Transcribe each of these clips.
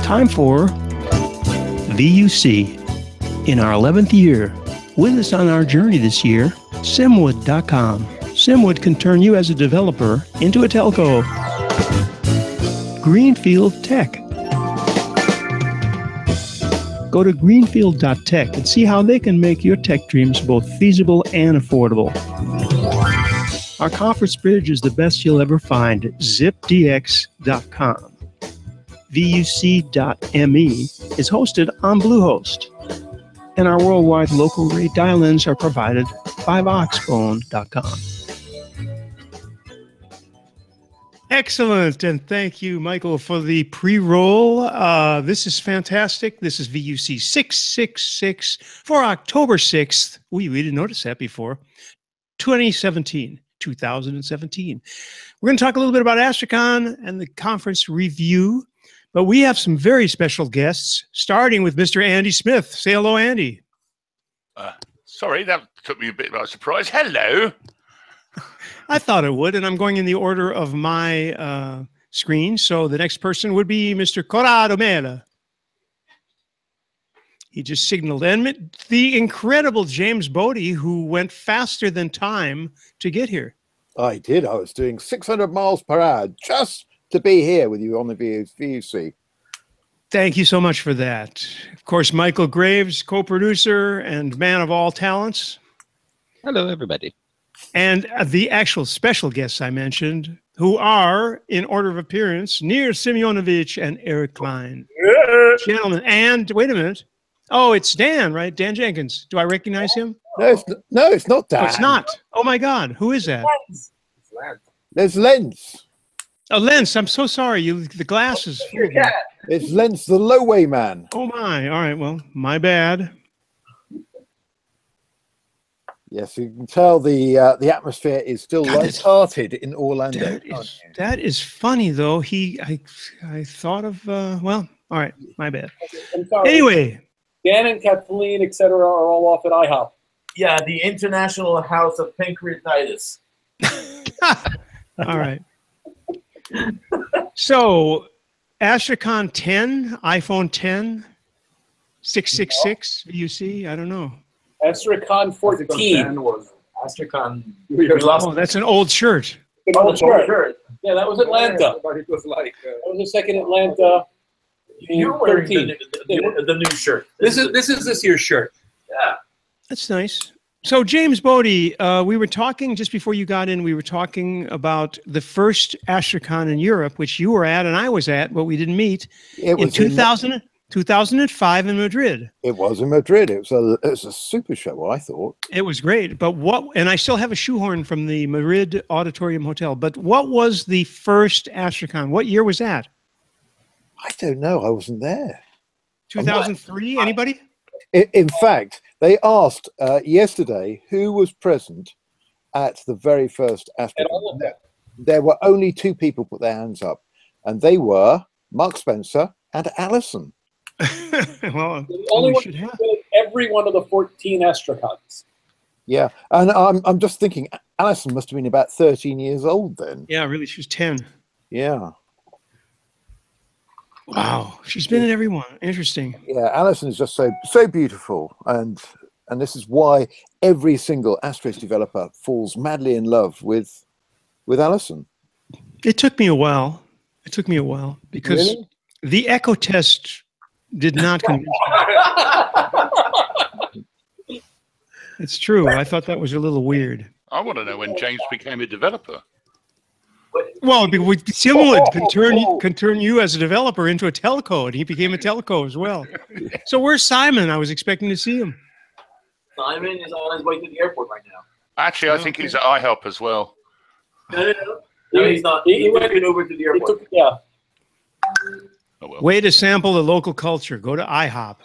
Time for VUC. In our 11th year, with us on our journey this year, Simwood.com. Simwood can turn you as a developer into a telco. Greenfield.tech. Go to Greenfield.tech and see how they can make your tech dreams both feasible and affordable. Our conference bridge is the best you'll ever find at zipdx.com. VUC.me is hosted on Bluehost. And our worldwide local rate dial-ins are provided by Voxphone.com. Excellent, and thank you, Michael, for the pre-roll. This is fantastic. This is VUC666 for October 6th. We didn't notice that before. 2017. We're going to talk a little bit about Astricon and the conference review, but we have some very special guests, starting with Mr. Andy Smith. Say hello, Andy. Sorry, that took me a bit by surprise. Hello. I thought it would, and I'm going in the order of my screen. So the next person would be Mr. Corrado Mela. He just signaled. And the incredible James Bodie, who went faster than time to get here. I did. I was doing 600 miles per hour just to be here with you on the VUC. Thank you so much for that. Of course, Michael Graves, co-producer and man of all talents. Hello, everybody. And the actual special guests I mentioned, who are, in order of appearance, near Simionovich and Eric Klein. Yeah. Gentlemen, and wait a minute. Oh, it's Dan, right? Dan Jenkins. Do I recognize him? No, it's not Dan. Oh, it's not. Oh, my God. Who is that? There's Lens. Oh, Lens. I'm so sorry. The glasses. It's Lens, the low-way man. Oh, my. All right. Well, my bad. Yes, you can tell the atmosphere is still light-hearted in Orlando. That is funny, though. I thought of, well, all right. My bad. Anyway. Dan and Kathleen, etc., are all off at IHOP. Yeah, the International House of Pancreatitis. All right. So, Astricon 10, iPhone 10, 666, VUC, I don't know. Astricon 14. Astricon. Oh, that's an old shirt. An old shirt. Yeah, that was Atlanta. It was like, that was the second Atlanta. You're wearing the new shirt. This is this year's shirt. Yeah. That's nice. So, James Bodie, we were talking just before you got in, we were talking about the first Astricon in Europe, which you were at and I was at, but we didn't meet, in 2005 in Madrid. It was in Madrid. It was a super show, I thought. It was great. But and I still have a shoehorn from the Madrid Auditorium Hotel, but what was the first Astricon? What year was that? I don't know. I wasn't there. 2003? Anybody? In fact, they asked yesterday who was present at the very first Astricon. There were only two people put their hands up, and they were Mark Spencer and Alison. Well, the only one who every one of the 14 Astricons. Yeah, and I'm just thinking, Alison must have been about 13 years old then. Yeah, really, she was 10. Yeah. Wow, she's been in every one. Interesting. Yeah, Alison is just so beautiful, and this is why every single Asterisk developer falls madly in love with Alison. It took me a while. Because really? The echo test did not convince me. It's true. I thought that was a little weird. I want to know when James became a developer. Well, Simwood can turn you as a developer into a telco, and he became a telco as well. So where's Simon? I was expecting to see him. Simon is on his way to the airport right now. Actually, I think he's at IHOP as well. No, he's not. He went over to the airport. Yeah. Oh, well. Way to sample the local culture. Go to IHOP.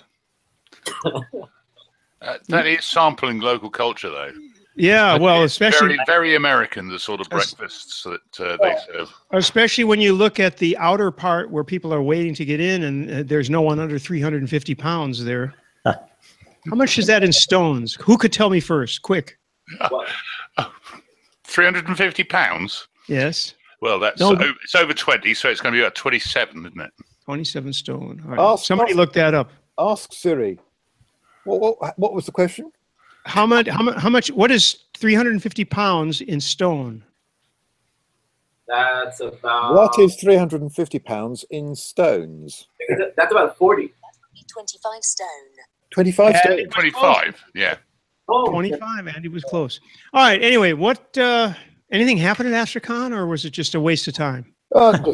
That is sampling local culture, though. Yeah, well, especially very, very American, the sort of breakfasts that they serve. Especially when you look at the outer part where people are waiting to get in, and there's no one under 350 pounds there. How much is that in stones? Who could tell me first? Quick. 350 pounds? Yes. Well, it's over 20, so it's going to be about 27, isn't it? 27 stone. All right. Somebody look that up. Ask Siri. What was the question? How much? What is 350 pounds in stone? That's about. What is 350 pounds in stones? That's about 40. 25 stone. 25 stone. 25. Yeah. Oh, 25. Andy was close. All right. Anyway, anything happened at Astricon, or was it just a waste of time?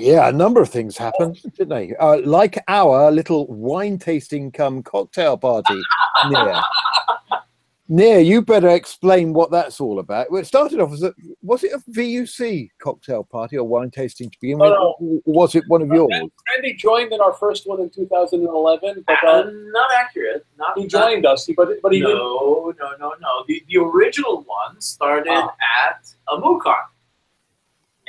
Yeah, a number of things happened, didn't they? Like our little wine tasting cum cocktail party. Near, you better explain what that's all about. Well, it started off as was it a VUC cocktail party or wine tasting to begin with? No. Or was it one of yours? Randy joined in our first one in 2011. But, not accurate. he joined us, but he didn't. No. The original one started at a MUCON.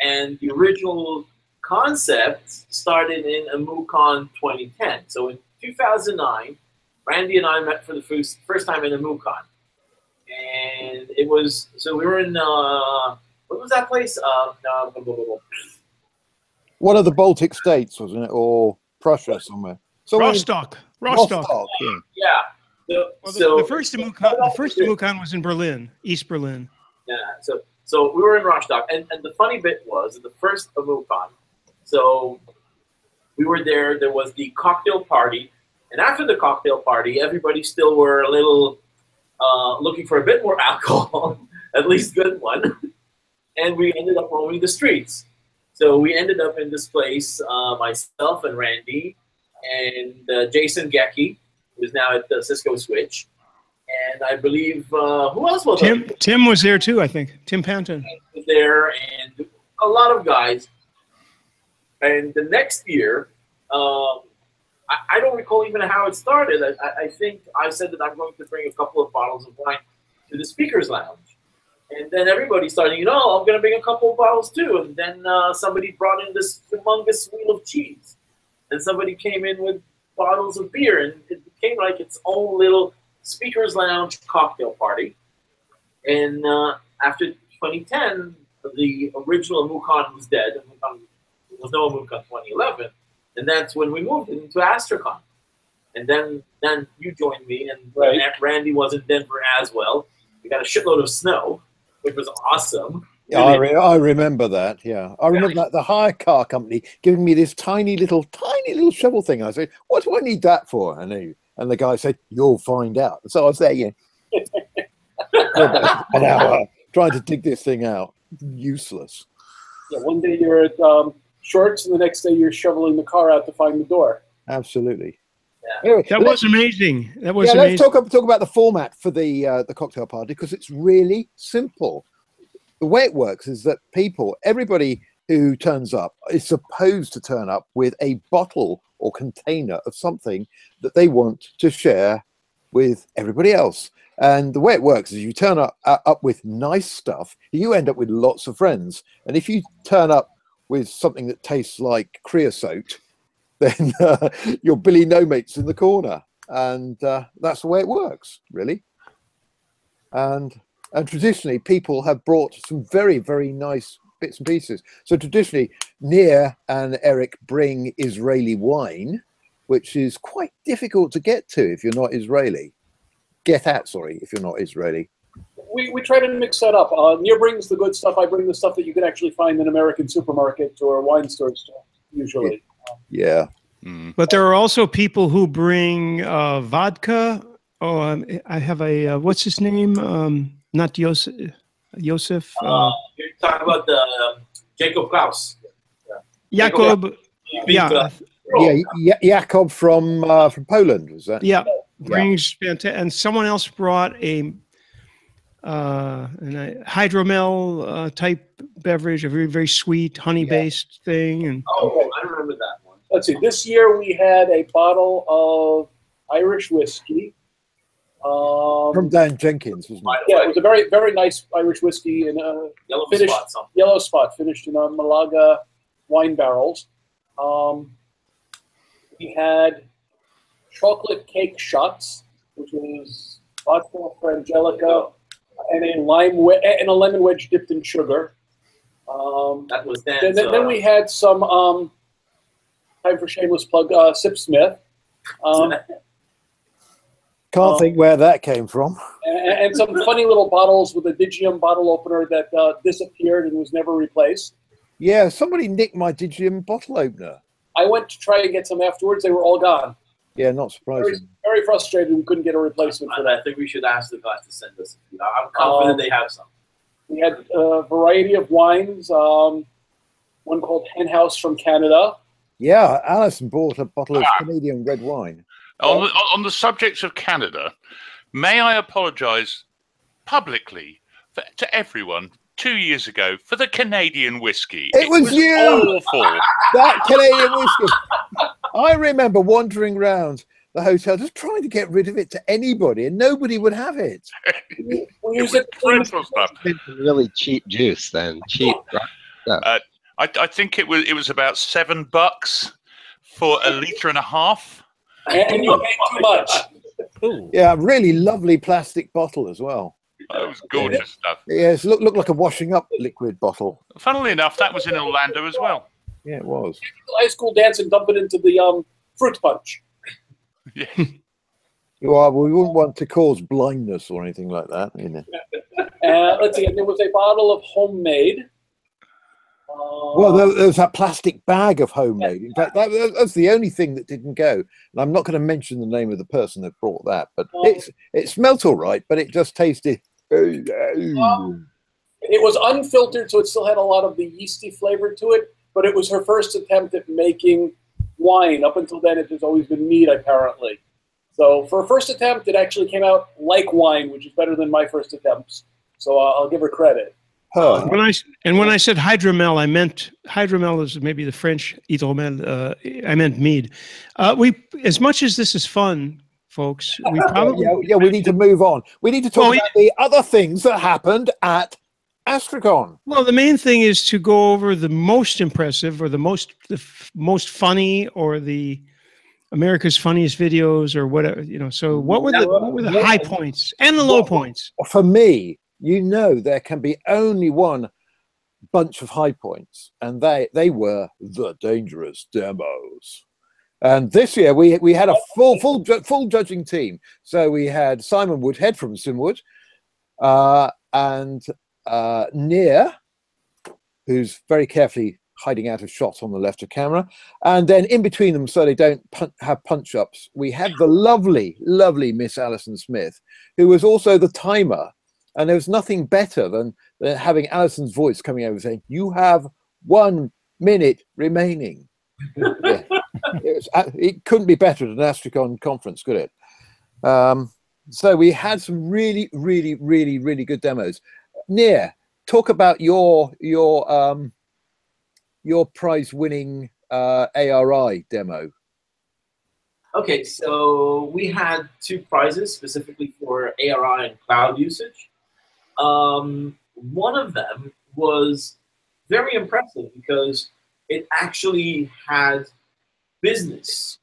And the original concept started in a MUCON 2010. So in 2009, Randy and I met for the first time in a MUCON. And it was, so we were in, what was that place? One of the Baltic states, wasn't it? Or Prussia somewhere. So Rostock. Yeah. The first MUCON was in Berlin, East Berlin. Yeah, so we were in Rostock, and the funny bit was, the first MUCON, so we were there, there was the cocktail party, and after the cocktail party, everybody still were a little looking for a bit more alcohol, at least good one, and we ended up roaming the streets. So we ended up in this place, myself and Randy, and Jason Gecki, who's now at Cisco Switch, and I believe, who else was there? Tim was there too, I think. Tim Panton was there, and a lot of guys. And the next year, I don't recall even how it started. I think I said that I'm going to bring a couple of bottles of wine to the speakers lounge. And then everybody started, I'm going to bring a couple of bottles too. And then somebody brought in this humongous wheel of cheese. And somebody came in with bottles of beer. And it became like its own little speakers lounge cocktail party. And after 2010, the original MUCON was dead. There was no MUCON 2011. And that's when we moved into Astricon. And then you joined me, and Randy was in Denver as well. We got a shitload of snow, which was awesome. Yeah, I remember that. Yeah, I remember that the hire car company giving me this tiny little shovel thing. I said, "What do I need that for?" And the guy said, "You'll find out." So I was there, an hour trying to dig this thing out. Useless. Yeah, one day you're at shorts, and the next day you're shoveling the car out to find the door. Absolutely. Yeah. Anyway, that was amazing. That was amazing. Let's talk about the format for the cocktail party, because it's really simple. The way it works is that everybody who turns up is supposed to turn up with a bottle or container of something that they want to share with everybody else. And the way it works is you turn up with nice stuff, you end up with lots of friends. And if you turn up with something that tastes like creosote, then you're Billy No Mates in the corner. And that's the way it works, really. And traditionally, people have brought some very, very nice bits and pieces. So traditionally, Nir and Eric bring Israeli wine, which is quite difficult to get to if you're not Israeli. If you're not Israeli. We try to mix that up. Nir brings the good stuff. I bring the stuff that you can actually find in American supermarkets or wine stores, usually. Yeah. But there are also people who bring vodka. Oh, I have a, what's his name? Not Yosef. You're talking about the Jacob Klaus. Jacob. Yeah. Jacob from Poland, was that? Yeah. Brings and someone else brought a hydromel type beverage, a very, very sweet honey-based thing. And I remember that one. Let's see. This year we had a bottle of Irish whiskey. From Dan Jenkins, wasn't it? Yeah, it was a very, very nice Irish whiskey in a yellow spot, finished in Malaga wine barrels. We had chocolate cake shots, which was vodka for Angelica, and a lemon wedge dipped in sugar. That was then. Then we had some time for shameless plug, Sip Smith. Can't think where that came from. And some funny little bottles with a Digium bottle opener that disappeared and was never replaced. Yeah, somebody nicked my Digium bottle opener. I went to try and get some afterwards. They were all gone. Yeah, not surprising. Very frustrated. We couldn't get a replacement for that. I think we should ask the guys to send us. I'm confident they have some. We had a variety of wines. One called Hen House from Canada. Yeah, Alison bought a bottle of Canadian red wine. On the subject of Canada, may I apologise publicly to everyone 2 years ago for the Canadian whiskey? It was you! Awful. That Canadian whiskey. I remember wandering around the hotel just trying to get rid of it to anybody, and nobody would have it. It was dreadful stuff. Really cheap juice then. Cheap. I think it was about $7 for a litre and a half. And you paid too much. Ooh. Yeah, really lovely plastic bottle as well. That was gorgeous stuff. Yes, looked like a washing up liquid bottle. Funnily enough, that was in Orlando as well. Yeah, it was. High school dance and dump it into the fruit punch. Yeah. Well, we wouldn't want to cause blindness or anything like that. You know. Let's see. And there was a bottle of homemade. Well, there was that plastic bag of homemade. In fact, that's the only thing that didn't go. And I'm not going to mention the name of the person that brought that, but it smelt all right, but it just tasted. It was unfiltered, so it still had a lot of the yeasty flavor to it. But it was her first attempt at making wine. Up until then, it has always been mead, apparently. So for a first attempt, it actually came out like wine, which is better than my first attempts. So I'll give her credit. When I said hydromel, I meant hydromel is maybe the French hydromel. I meant mead. As much as this is fun, folks, we probably we need to move on. We need to talk about the other things that happened at Astricon. Well, the main thing is to go over the most impressive, or the most funny, or the America's funniest videos, or whatever. You know. So what were the high points and the low points? For me, you know, there can be only one bunch of high points, and they were the dangerous demos. And this year we had a full judging team. So we had Simon Woodhead from Simwood, and Near, who's very carefully hiding out of shot on the left of camera, and then in between them, so they don't have punch-ups, we had the lovely Miss Alison Smith, who was also the timer. And there was nothing better than having Alison's voice coming over saying, "You have 1 minute remaining." Yeah. It couldn't be better than an Astricon conference, could it? So we had some really good demos. Near, talk about your prize-winning ARI demo. Okay, so we had 2 prizes specifically for ARI and cloud usage. One of them was very impressive because it actually had business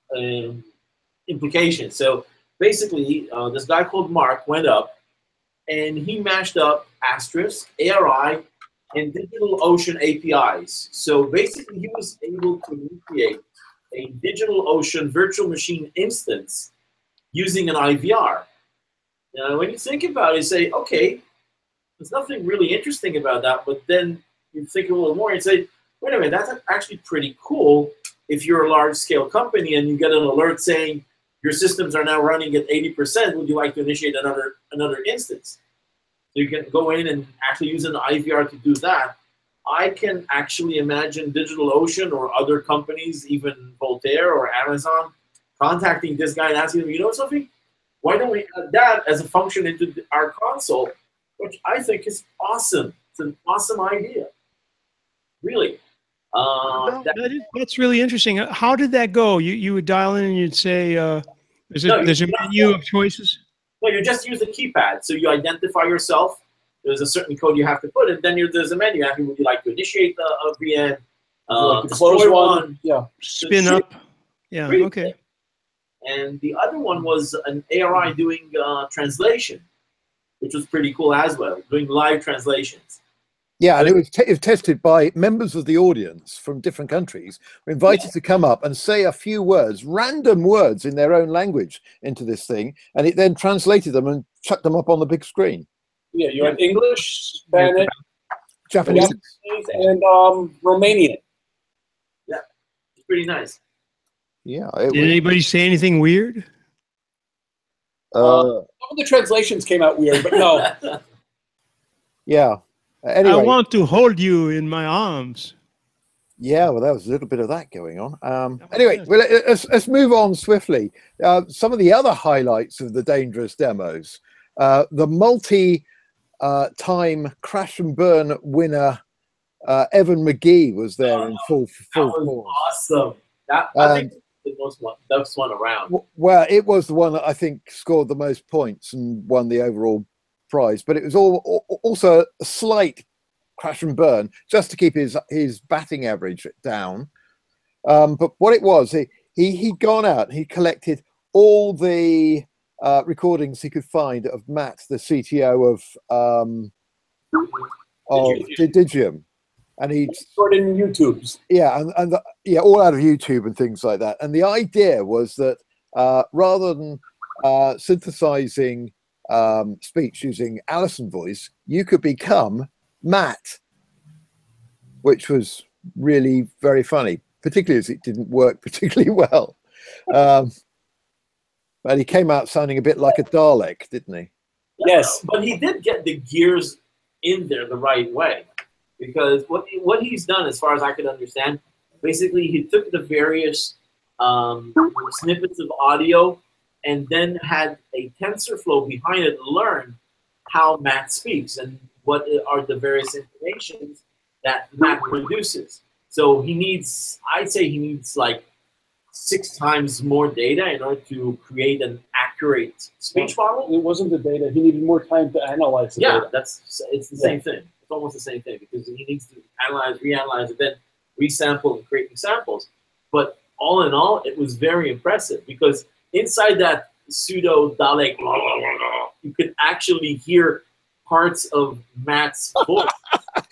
implications. So basically, this guy called Mark went up and he mashed up Asterisk, ARI, and DigitalOcean APIs. So basically, he was able to recreate a DigitalOcean virtual machine instance using an IVR. Now, when you think about it, you say, okay, there's nothing really interesting about that, but then you think a little more and say, wait a minute, that's actually pretty cool if you're a large-scale company and you get an alert saying your systems are now running at 80%, would you like to initiate another instance? So you can go in and actually use an IVR to do that. I can actually imagine DigitalOcean or other companies, even Voltaire or Amazon, contacting this guy and asking him, you know something? Why don't we add that as a function into our console? Which I think is awesome. It's an awesome idea. Really. That's really interesting. How did that go? You would dial in and you'd say, there's a menu of choices? No, you just use the keypad. So you identify yourself. There's a certain code you have to put, and then there's a menu asking, would you like to initiate a VM, close one, spin up. Yeah, okay. And the other one was an ARI doing translation, which was pretty cool as well, doing live translations. Yeah, and it was tested by members of the audience from different countries, were invited to come up and say a few words, random words in their own language into this thing, and it then translated them and chucked them up on the big screen. Yeah, you had English, Spanish, Japanese, and Romanian. Yeah, it's pretty nice. Yeah. Did anybody say anything weird? Some of the translations came out weird, but no. Yeah. Anyway, I want to hold you in my arms. Yeah, well, there was a little bit of that going on. Anyway, well, let's move on swiftly. Some of the other highlights of the dangerous demos. The multi-time crash and burn winner, Evan McGee, was there in full force. Awesome. I think the best one around. Well, it was the one that I think scored the most points and won the overall prize, but it was also a slight crash and burn just to keep his batting average down. But what it was, he'd gone out and he collected all the recordings he could find of Matt, the CTO of Digium, and he'd stored in YouTube's. Yeah, and all out of YouTube and things like that. And the idea was that rather than synthesizing speech using Allison voice, you could become Matt, which was really very funny, particularly as it didn't work particularly well. But he came out sounding a bit like a Dalek, didn't he? Yes, but he did get the gears in there the right way, because what he's done, as far as I could understand, basically he took the various snippets of audio and then had a TensorFlow behind it, learn how Matt speaks and what are the various informations that Matt produces. So he needs, I'd say he needs like 6 times more data in order to create an accurate speech model. It wasn't the data. He needed more time to analyze the data. It's the same thing. It's almost the same thing, because he needs to analyze, reanalyze, and then resample and create new samples. But all in all, it was very impressive, because inside that pseudo Dalek, you could actually hear parts of Matt's voice.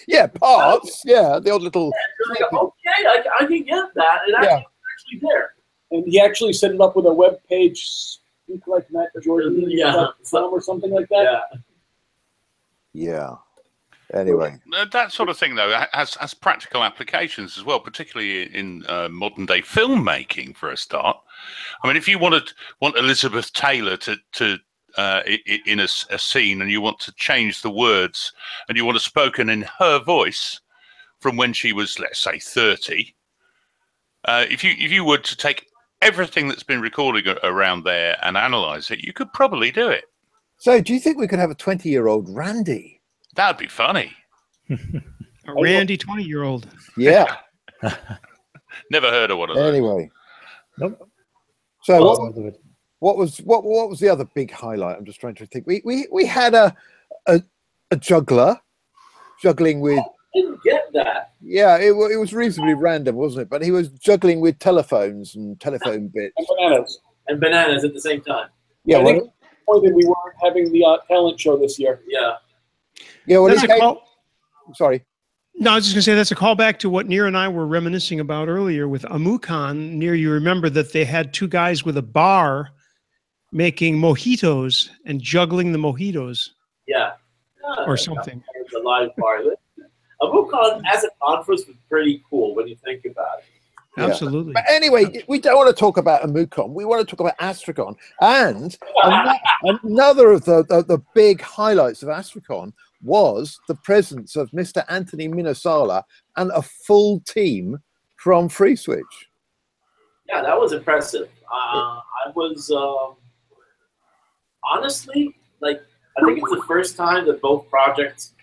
Yeah, parts. Yeah, the odd little. Yeah, like, okay, I can get that. And actually there. And he actually set it up with a web page, Speak Like Matt Jordan, or something like that. Yeah. Anyway, that sort of thing though has practical applications as well, particularly in modern day filmmaking. For a start, I mean, if you want Elizabeth Taylor to in a scene, and you want to change the words, and you want it spoken in her voice from when she was, let's say, 30. If you were to take everything that's been recorded around there and analyze it, you could probably do it. So, do you think we could have a 20-year-old Randy? That'd be funny. A Randy 20-year-old. Yeah. Never heard of one of those. Anyway. Nope. So what was the other big highlight? I'm just trying to think. We had a juggler juggling with. I didn't get that. Yeah, it was reasonably random, wasn't it? But he was juggling with telephones and telephone bits and bananas at the same time. Yeah, I think that we weren't having the talent show this year. Yeah. Yeah, well, sorry. No, I was just going to say that's a callback to what Nir and I were reminiscing about earlier with AmuCon. Nir, you remember that they had 2 guys with a bar making mojitos and juggling the mojitos. Yeah. Or something. The live bar. AmuCon as a conference was pretty cool when you think about it. Absolutely. But anyway, we don't want to talk about AmuCon. We want to talk about Astricon. And another of the big highlights of Astricon was the presence of Mr. Anthony Minasala and a full team from FreeSwitch. Yeah, that was impressive. I was honestly, I think it's the first time that both projects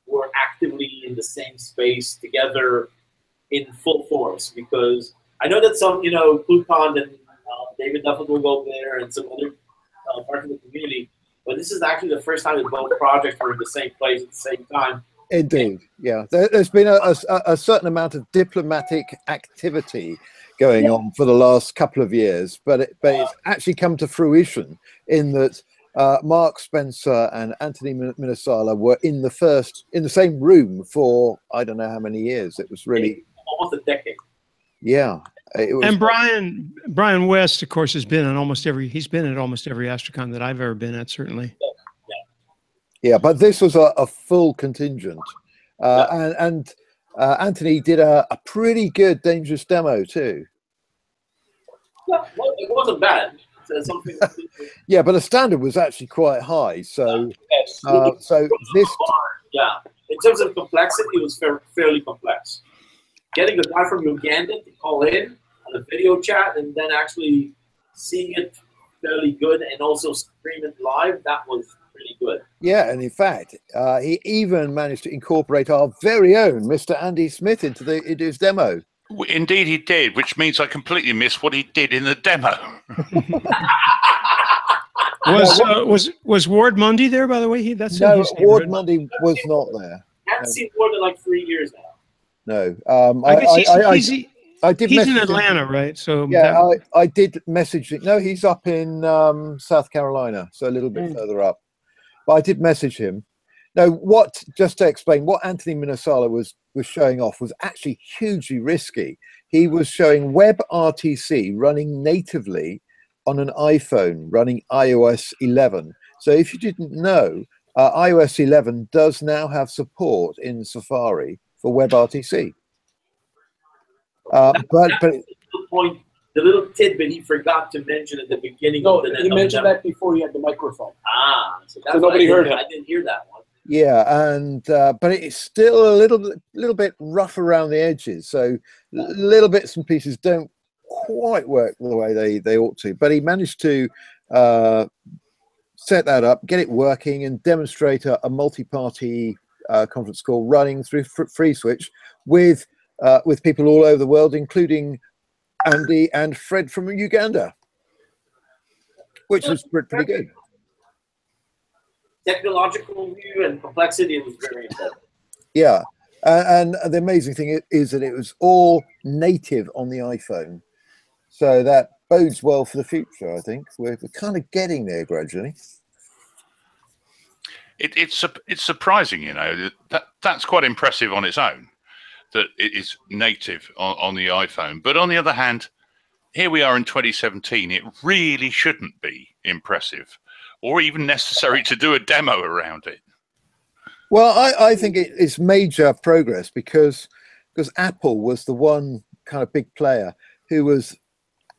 were actively in the same space together in full force, because I know that some, Clucon and David Duffel will go there and some other parts of the community, but this is actually the first time that both projects were in the same place at the same time. Indeed, yeah. There's been a certain amount of diplomatic activity going on for the last couple of years, but it's actually come to fruition in that Mark Spencer and Anthony Minnesala were in the same room for I don't know how many years. It was really almost a decade. Yeah. It was, and Brian West, of course, has been on he's been at almost every Astricon that I've ever been at, certainly. Yeah, but this was a full contingent. And Anthony did a pretty good dangerous demo too. Yeah, well, it wasn't bad. Something yeah, but the standard was actually quite high. So, yes. so this, yeah, in terms of complexity, it was fairly complex. Getting a guy from Uganda to call in on a video chat and then actually seeing it fairly good and also stream it live, that was pretty good. Yeah, and in fact, he even managed to incorporate our very own Mr. Andy Smith into his demo. Indeed, he did, which means I completely missed what he did in the demo. Was Ward Mundy there, by the way? No, Ward Mundy was not there. I haven't seen Ward in like 3 years now. No, I guess I did. He's in Atlanta, right? So yeah, I did message him. No, he's up in South Carolina, so a little bit further up. But I did message him. No, just to explain, what Anthony Minnesala was showing off was actually hugely risky. He was showing WebRTC running natively on an iPhone running iOS 11. So if you didn't know, iOS 11 does now have support in Safari for WebRTC. But the point, the little tidbit he forgot to mention at the beginning. No, he mentioned that before he had the microphone. So that's nobody heard him. I didn't hear that one. Yeah, and but it's still a little bit rough around the edges. So little bits and pieces don't quite work the way they ought to. But he managed to set that up, get it working, and demonstrate a multi-party conference call running through FreeSwitch with people all over the world, including Andy and Fred from Uganda, which was pretty good. Technological view and complexity was very important. Yeah, and the amazing thing is that it was all native on the iPhone, so that bodes well for the future. I think we're kind of getting there gradually. It's surprising, you know, that's quite impressive on its own, that it is native on the iPhone. But on the other hand, here we are in 2017. It really shouldn't be impressive or even necessary to do a demo around it. Well, I think it's major progress because Apple was the one kind of big player who was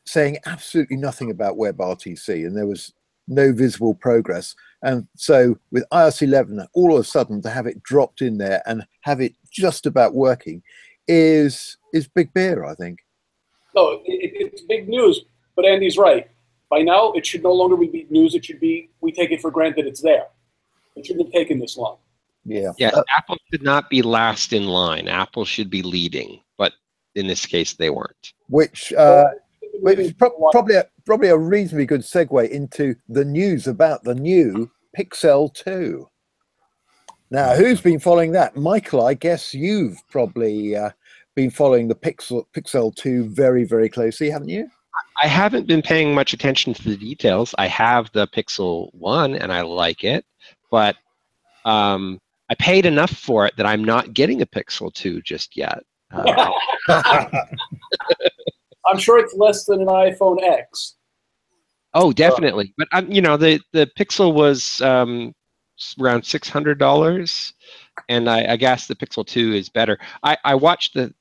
saying absolutely nothing about WebRTC, and there was no visible progress. And so with iOS 11, all of a sudden to have it dropped in there and have it just about working is big beer, I think. No, it's big news, but Andy's right. By now, it should no longer be big news. It should be, we take it for granted it's there. It shouldn't have taken this long. Yeah. Yeah, Apple should not be last in line. Apple should be leading, but in this case, they weren't. Which is probably a reasonably good segue into the news about the new Pixel 2. Now, who's been following that? Michael, I guess you've probably been following the Pixel 2 very, very closely, haven't you? I haven't been paying much attention to the details. I have the Pixel 1 and I like it, but I paid enough for it that I'm not getting a Pixel 2 just yet. I'm sure it's less than an iPhone X. Oh, definitely. But you know, the Pixel was around $600, and I guess the Pixel 2 is better. I watched the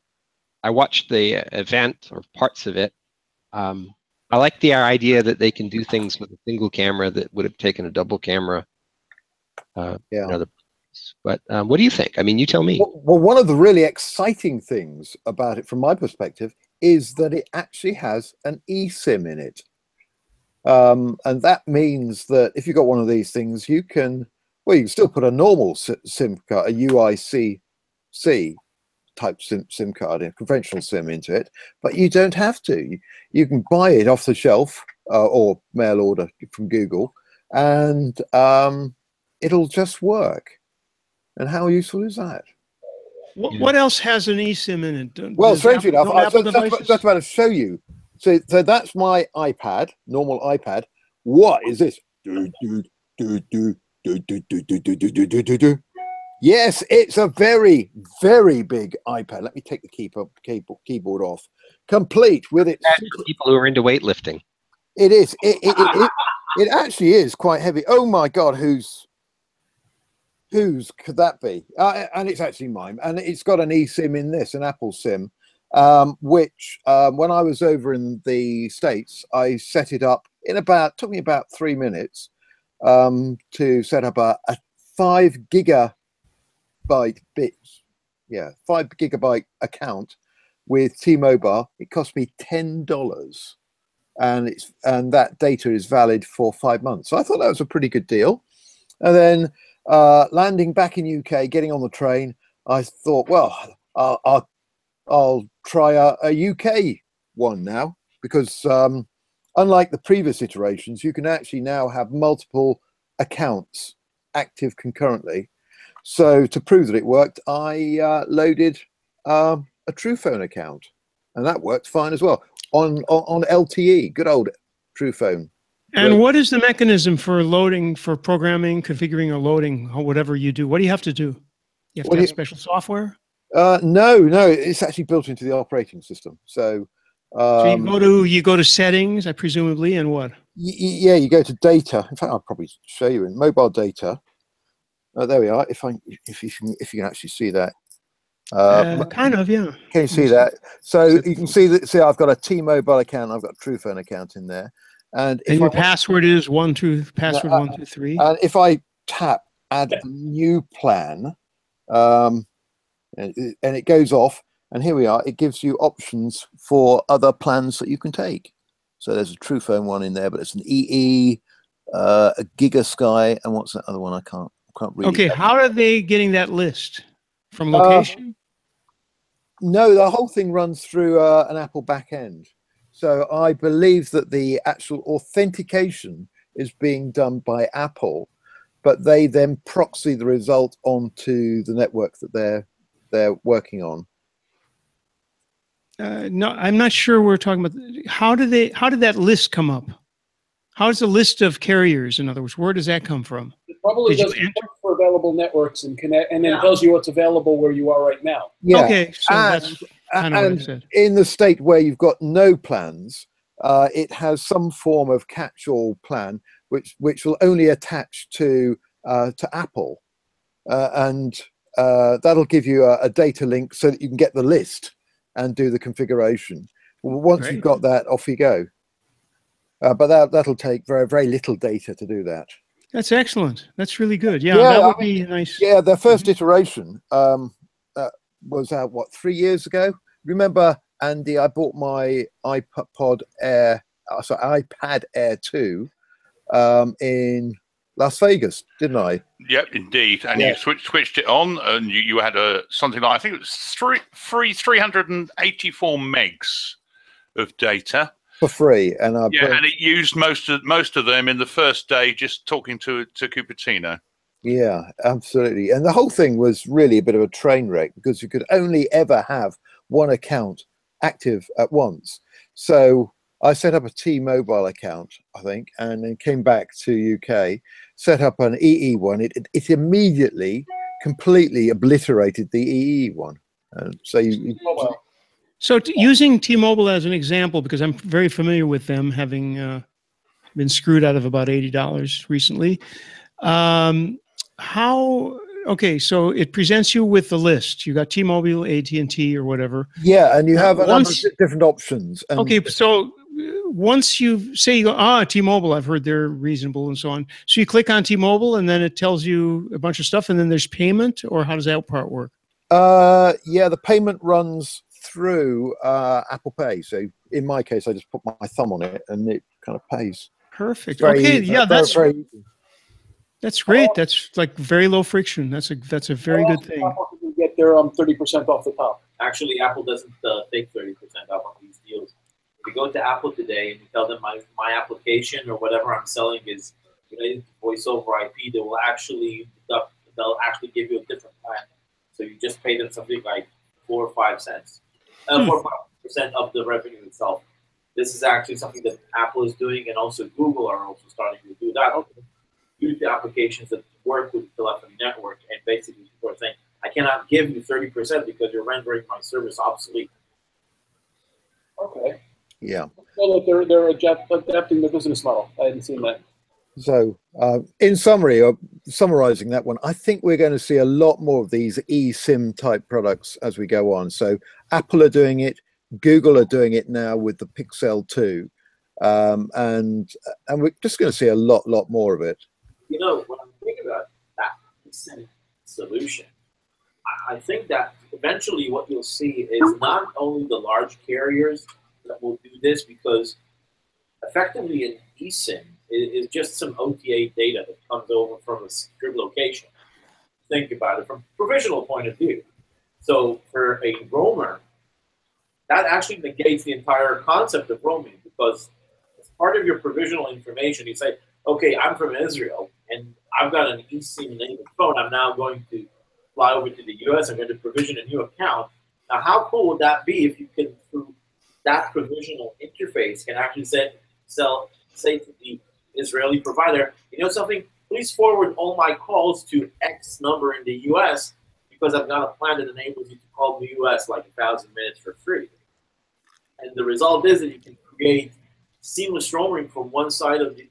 event or parts of it. I like the idea that they can do things with a single camera that would have taken a double camera. But what do you think? I mean, you tell me. Well, one of the really exciting things about it, from my perspective, is that it actually has an eSIM in it. And that means that if you've got one of these things, you can still put a normal SIM card, a UIC type SIM card, a conventional SIM into it, but you don't have to. You can buy it off the shelf or mail order from Google, and it'll just work. And how useful is that? What else has an eSIM in it? Well, strangely enough, I was just about to show you. So that's my iPad, normal iPad. What is this? Dude, Yes, it's a very, very big iPad. Let me take the keyboard off. Complete with its. People who are into weightlifting. It is. It actually is quite heavy. Oh my God, whose could that be? And it's actually mine. And it's got an eSIM in this, an Apple SIM, which when I was over in the States, I set it up took me about 3 minutes to set up a 5 gigabyte 5 gigabyte account with T-Mobile. It cost me $10. And that data is valid for 5 months. So I thought that was a pretty good deal. And then landing back in UK, getting on the train, I thought, well, I'll try a UK one now, because unlike the previous iterations, you can actually now have multiple accounts active concurrently. So to prove that it worked, I loaded a TruePhone account, and that worked fine as well. On LTE, good old TruePhone. And what is the mechanism for loading, for programming, configuring, or loading, or whatever you do? What do you have to do? You have to have special software? No, it's actually built into the operating system. So you go to settings, presumably, and what? Yeah, you go to data. In fact, I'll probably show you in mobile data. There we are. If you can actually see that. Kind of, yeah. Can you see that? So you can see that. See, I've got a T-Mobile account. I've got a TruePhone account in there, and your password is password 123. And if I tap add a new plan, and it goes off, and here we are. It gives you options for other plans that you can take. So there's a TruePhone one in there, but it's an EE, a GigaSky, and what's that other one? I can't read. Okay, how are they getting that list? From location? No, the whole thing runs through an Apple backend. So I believe that the actual authentication is being done by Apple, but they then proxy the result onto the network that they're working on. No, I'm not sure we're talking about. How did that list come up? How does the list of carriers, in other words, where does that come from? It probably does look for available networks and connect, and then it tells you what's available where you are right now. Yeah. Okay, so that's kind of what I said. In the state where you've got no plans, it has some form of catch-all plan which will only attach to Apple, and that'll give you a data link so that you can get the list and do the configuration. Once you've got that, off you go. But that'll take very, very little data to do that. That's excellent. That's really good. Yeah, that would be nice. Yeah, their first iteration was out, 3 years ago? Remember, Andy, I bought my iPad Air 2 in Las Vegas, didn't I? Yep, indeed. And you switched it on, and you had something like, I think it was 384 megs of data. For free, and and it used most of them in the first day, just talking to Cupertino. Yeah, absolutely. And the whole thing was really a bit of a train wreck, because you could only ever have one account active at once. So I set up a T-Mobile account, I think, and then came back to UK, set up an EE one. It immediately completely obliterated the EE one. So So using T-Mobile as an example, because I'm very familiar with them, having been screwed out of about $80 recently. Okay, so it presents you with the list. You got T-Mobile, AT&T, or whatever. Yeah, and you have a number of different options. Okay, so once you say you go, T-Mobile, I've heard they're reasonable and so on. So you click on T-Mobile, and then it tells you a bunch of stuff, and then there's payment, or how does that part work? Yeah, the payment runs through Apple Pay. So in my case, I just put my thumb on it and it kind of pays. Perfect. Okay, yeah, that's very easy. That's great. That's like very low friction. That's a very good thing. Apple can get their 30% off the top. Actually, Apple doesn't take 30% off on these deals. If you go to Apple today and you tell them my application or whatever I'm selling is related to voice over IP, they'll actually give you a different plan. So you just pay them something like 4 or 5 cents. 4 or 5% of the revenue itself. This is actually something that Apple is doing, and also Google are also starting to do that. use the applications that work with the telephony network, and basically people are saying, I cannot give you 30% because you're rendering my service obsolete. Okay. Yeah. Well, they're adapting the business model. I hadn't seen that. So, in summary, summarizing that one, I think we're going to see a lot more of these eSIM type products as we go on. So, Apple are doing it, Google are doing it now with the Pixel 2, and we're just going to see a lot more of it. You know, when I'm thinking about that eSIM solution, I think that eventually what you'll see is not only the large carriers that will do this, because effectively an eSIM is just some OTA data that comes over from a secure location. Think about it from a provisional point of view. So for a roamer, that actually negates the entire concept of roaming, because as part of your provisional information, you say, okay, I'm from Israel, and I've got an eSIM-enabled phone. I'm now going to fly over to the US. I'm going to provision a new account. Now, how cool would that be if you can, through that provisional interface, can actually say to the Israeli provider, you know something, please forward all my calls to X number in the US, because I've got a plan that enables you to call the US like 1,000 minutes for free. And the result is that you can create seamless roaming from one side of the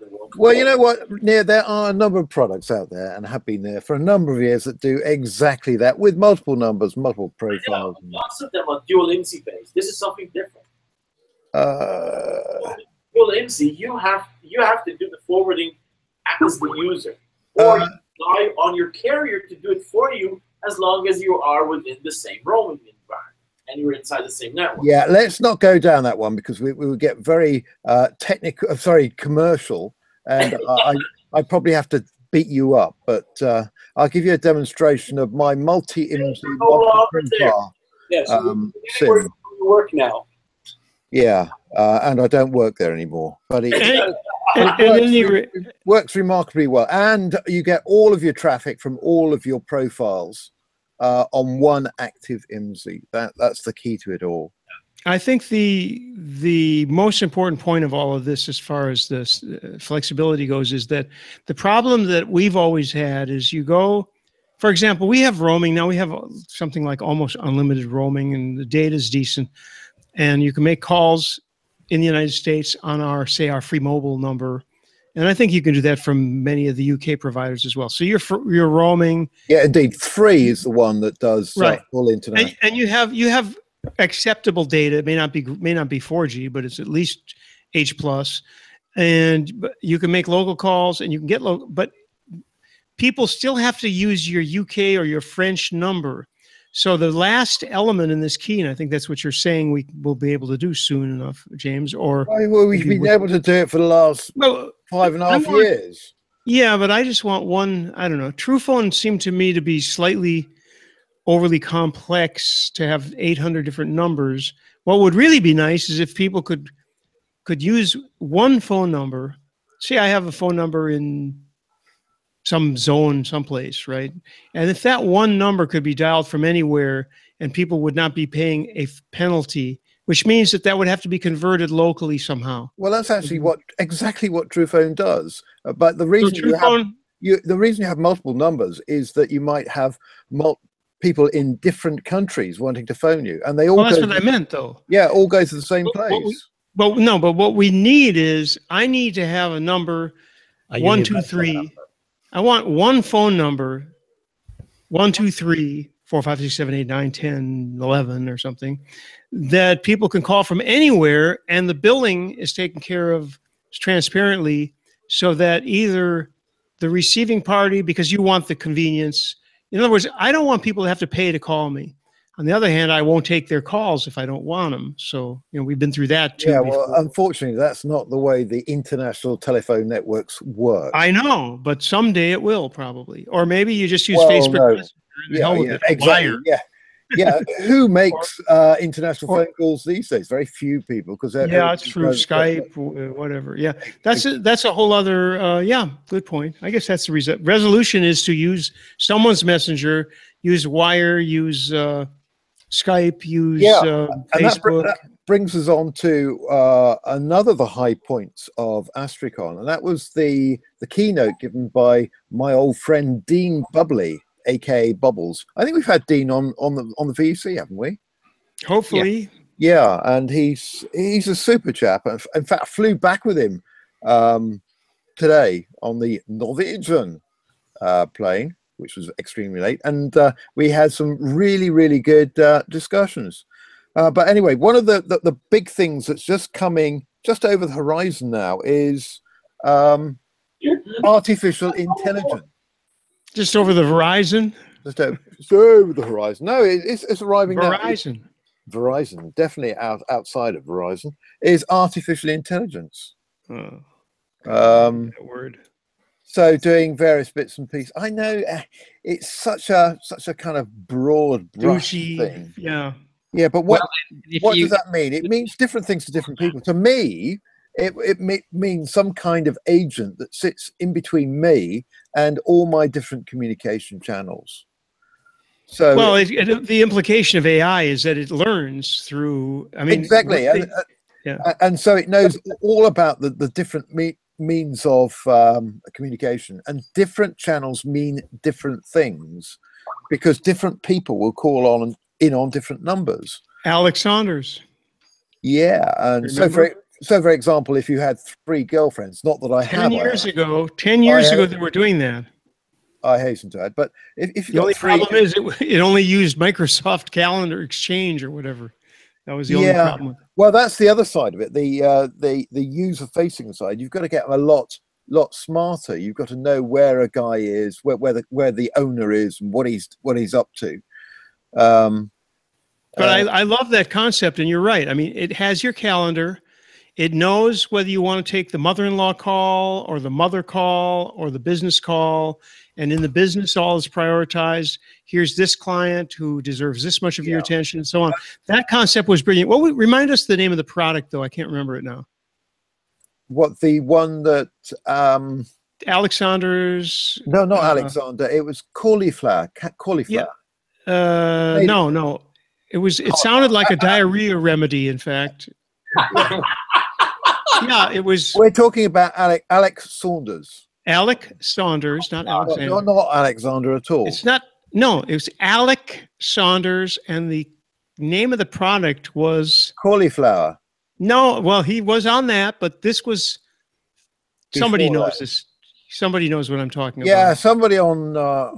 world. Well, you know what, Neil, there are a number of products out there and have been there for a number of years that do exactly that with multiple numbers, multiple profiles. Lots of them are dual IMSI based. This is something different. Dual IMSI, you have to do the forwarding as the user, or you rely on your carrier to do it for you, as long as you are within the same roaming environment and you're inside the same network. Yeah, let's not go down that one, because we would get very commercial, and I probably have to beat you up. But I'll give you a demonstration of my multi-IMSI Yes, SIM. where you work now. Yeah, and I don't work there anymore, but it works remarkably well, and you get all of your traffic from all of your profiles on one active IMSI. That's the key to it all. I think the most important point of all of this, as far as this flexibility goes, is that the problem that we've always had is you go, for example, we have roaming now. We have something like almost unlimited roaming, and the data is decent, and you can make calls in the United States on our free mobile number. And I think you can do that from many of the UK providers as well. So you're roaming. Yeah, indeed. 3 is the one that does right. Full internet. And you have acceptable data. It may not be 4G, but it's at least H+. And you can make local calls, and you can get local. But people still have to use your UK or your French number. So the last element in this key, and I think that's what you're saying we will be able to do soon enough, James, or... Well, we've been able to do it for the last 5.5 years. Yeah, but I just want one, I don't know. TruePhone seemed to me to be slightly overly complex to have 800 different numbers. What would really be nice is if people could use one phone number. See, I have a phone number in some zone someplace, right? And if that one number could be dialed from anywhere, and people would not be paying a penalty, which means that would have to be converted locally somehow. Well, that's actually exactly what TruePhone does. But the reason the reason you have multiple numbers is that you might have people in different countries wanting to phone you, and they all. Well, that's what I meant, though. Yeah, all go to the same place. But what we need is, I need to have a number 1, 2, 3. I want one phone number, 1, 2, 3, 4, 5, 6, 7, 8, 9, 10, 11 or something, that people can call from anywhere, and the billing is taken care of transparently, so that either the receiving party, because you want the convenience. In other words, I don't want people to have to pay to call me. On the other hand, I won't take their calls if I don't want them. So, we've been through that too. Yeah, well, unfortunately, that's not the way the international telephone networks work. I know, but someday it will probably. Or maybe you just use Facebook Messenger. Yeah, exactly. Yeah. Who makes international phone calls these days? Very few people, because it's through Skype, whatever. Yeah, that's a whole other. Good point. I guess that's the reason. Resolution is to use someone's messenger, use wire, use Skype, use and Facebook. that brings us on to another of the high points of Astricon, and that was the keynote given by my old friend Dean Bubbly, aka Bubbles. I think we've had Dean on the VUC, haven't we? Hopefully. Yeah, and he's a super chap. In fact, I flew back with him today on the Norwegian plane, which was extremely late, and we had some really good discussions. But anyway, one of the big things that's just coming just over the horizon now is artificial intelligence. Just over the horizon? Just over the horizon. No, it's arriving now. Verizon, definitely outside of Verizon, is artificial intelligence. That word. So doing various bits and pieces. I know it's such a kind of broad brush thing. Yeah. Yeah, but what does that mean? It means different things to different people. To me, it means some kind of agent that sits in between me and all my different communication channels. So, well, the implication of AI is that it learns through. I mean, exactly, and so it knows all about the different means of communication, and different channels mean different things because different people will call in on different numbers. Alex Saunders. Yeah, and remember? so for example, if you had 3 girlfriends, not that I have. 10 years ago, they were doing that. I hasten to add, but if the only problem is it only used Microsoft Calendar Exchange or whatever. That was the only problem. Well, that's the other side of it. The user-facing side. You've got to get a lot smarter. You've got to know where a guy is, where the owner is, and what he's up to. But I love that concept, and you're right. I mean, it has your calendar. It knows whether you want to take the mother-in-law call or the mother call or the business call. And in the business, all is prioritized. Here's this client who deserves this much of your attention and so on. That concept was brilliant. Well, remind us the name of the product, though. I can't remember it now. What, the one that... Alex Saunders... No, not Alexander. It was cauliflower. Cauliflower. Yeah. No. It sounded like a diarrhea remedy, in fact. Yeah, it was... We're talking about Alex Saunders. Alec Saunders, not Alexander. No, not Alexander at all. It's not. No, it was Alec Saunders, and the name of the product was cauliflower. No, well, he was on that, but this was somebody knows this. Somebody knows what I'm talking about. Yeah, somebody on.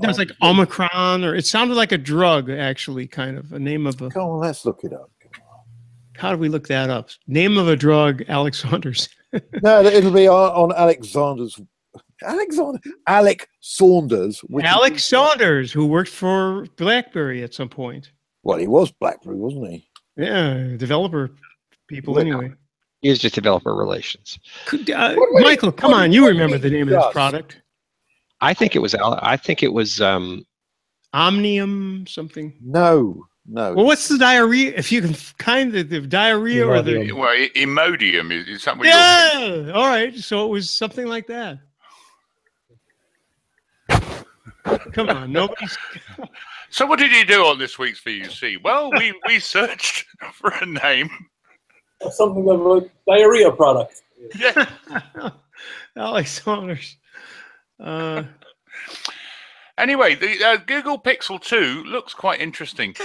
It was like Omicron, or it sounded like a drug, actually, kind of a name of a. Come on, let's look it up. How do we look that up? Name of a drug, Alex Saunders. No, it'll be on Alexander's. Alec Saunders. Alex Saunders, who worked for BlackBerry at some point. Well, he was BlackBerry, wasn't he? Yeah, developer people anyway. He was just developer relations. Michael, come on, you remember the name of this product? I think it was Omnium something. No. Well, what's the diarrhea? If you can kind of the diarrhea or the Imodium is something. Yeah. All right. So it was something like that. Come on, nobody's. So what did you do on this week's VUC? Well, we searched for a name. Something of a diarrhea product. Yeah. Alex Saunders. Anyway, the Google Pixel 2 looks quite interesting.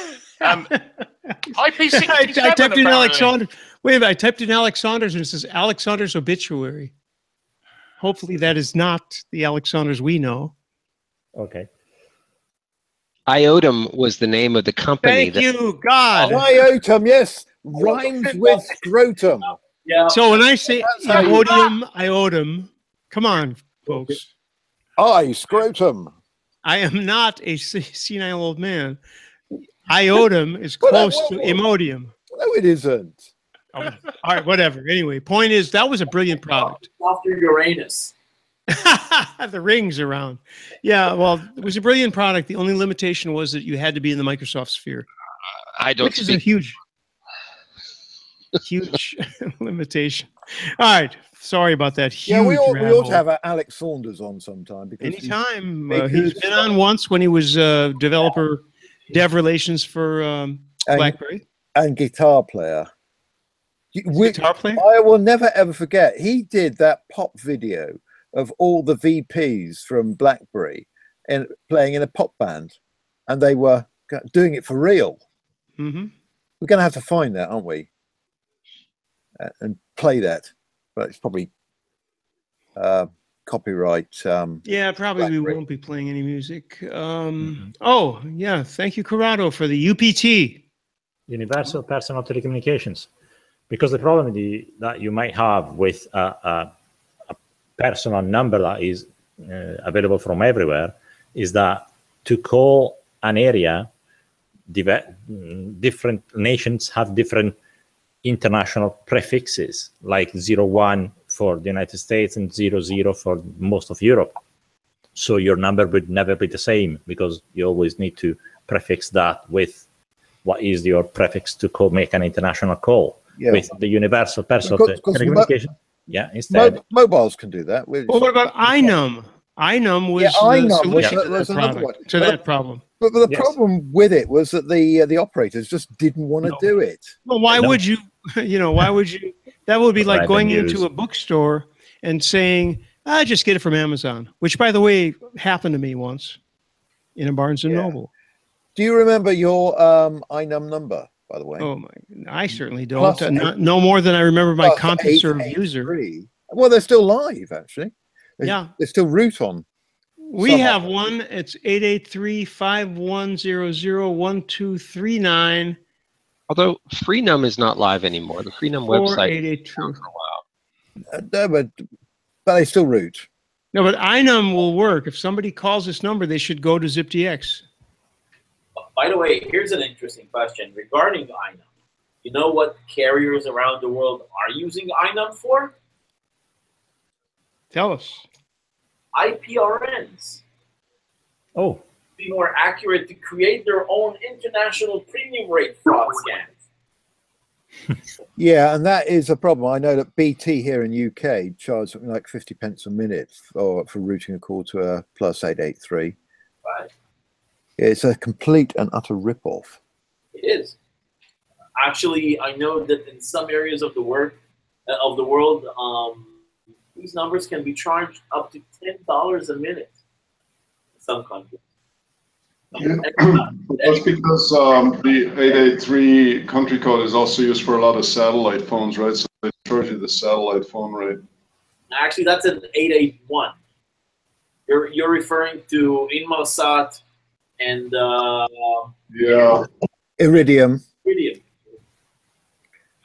IP67. I typed in Alex Saunders. Wait a minute, I typed in Alex Saunders and it says Alex Saunders obituary. Hopefully that is not the Alex Saunders we know. Okay. Iotum was the name of the company. Thank you, God. Iotum, yes. Rhymes with scrotum. Yeah. So when I say iotum, come on, folks. Scrotum. I am not a senile old man. Iotum is close to Imodium. No, it isn't. Oh, all right, whatever. Anyway, point is, that was a brilliant product. After Uranus. The rings around. Yeah, well, it was a brilliant product. The only limitation was that you had to be in the Microsoft sphere. Which is a huge limitation. All right. Sorry about that. Huge we ought to have Alex Saunders on sometime. Because anytime. He's been on once when he was dev relations for BlackBerry. And guitar player. Guitar player? I will never ever forget. He did that pop video of all the VPs from BlackBerry and playing in a pop band, and they were doing it for real. Mm-hmm. We're going to have to find that, aren't we? And play that, but it's probably copyright. Yeah, probably BlackBerry. we won't be playing any music. Oh, yeah. Thank you, Corrado, for the UPT. Universal Personal Telecommunications. Because the problem that you might have with a personal number that is available from everywhere is that to call an area, different nations have different international prefixes, like 01 for the United States and 00 for most of Europe. So your number would never be the same because you always need to prefix that with what is your prefix to make an international call. Yeah. With the universal personal telecommunication. Instead. Mobiles can do that. Well, what about INUM? INUM was the solution to that problem. But the problem with it was that the operators just didn't want to do it. Well, why would you? Why would you? That would be like going into a bookstore and saying, "I just get it from Amazon," which, by the way, happened to me once in a Barnes and Noble. Do you remember your INUM number, by the way? Oh my! I certainly don't. No more than I remember my CompuServe user. Well, they're still live, actually. They're still root on. We have one. It's 883-5100-1239. Although Freenum is not live anymore. The Freenum website for a while. No, but they still root. No, but INUM will work. If somebody calls this number, they should go to ZipDX. By the way, here's an interesting question regarding INUM. You know what carriers around the world are using INUM for? Tell us. IPRNs. Oh. To be more accurate, to create their own international premium rate fraud scans. Yeah, and that is a problem. I know that BT here in UK charge something like 50 pence a minute for routing a call to a +883. Right. It's a complete and utter rip-off. It is. Actually, I know that in some areas of the world, these numbers can be charged up to $10 a minute in some countries. That's because the 883 country code is also used for a lot of satellite phones, right? So they charge you the satellite phone rate. Actually, that's an 881. You're referring to Inmarsat and Iridium.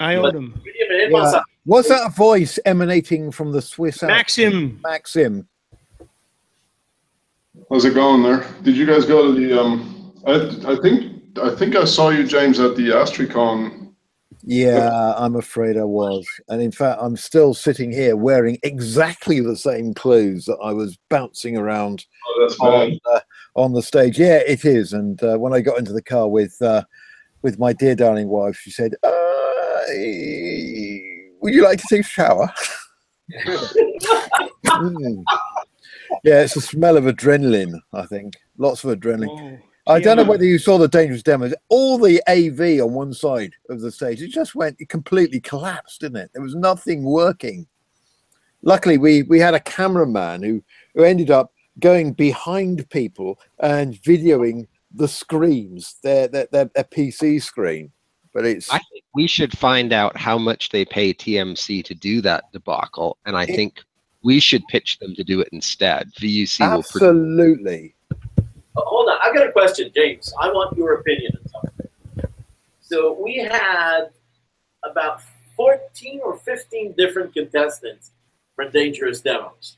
Iodum. Yeah. Was that a voice emanating from the Swiss Alps? Maxim. How's it going there? Did you guys go to the I think I saw you, James, at the Astricon. Yeah, I'm afraid I was. And in fact, I'm still sitting here wearing exactly the same clothes that I was bouncing around on the stage. Yeah, it is. And when I got into the car with my dear darling wife, she said, would you like to take a shower? Yeah, it's the smell of adrenaline, I think. Lots of adrenaline. Oh, I don't know whether you saw the dangerous demos. All the AV on one side of the stage, it completely collapsed, didn't it? There was nothing working. Luckily, we had a cameraman who ended up going behind people and videoing the screens, their PC screen. But I think we should find out how much they pay TMC to do that debacle, and I think we should pitch them to do it instead. VUC absolutely. Hold on, I've got a question, James. I want your opinion on something. So we had about 14 or 15 different contestants for dangerous demos,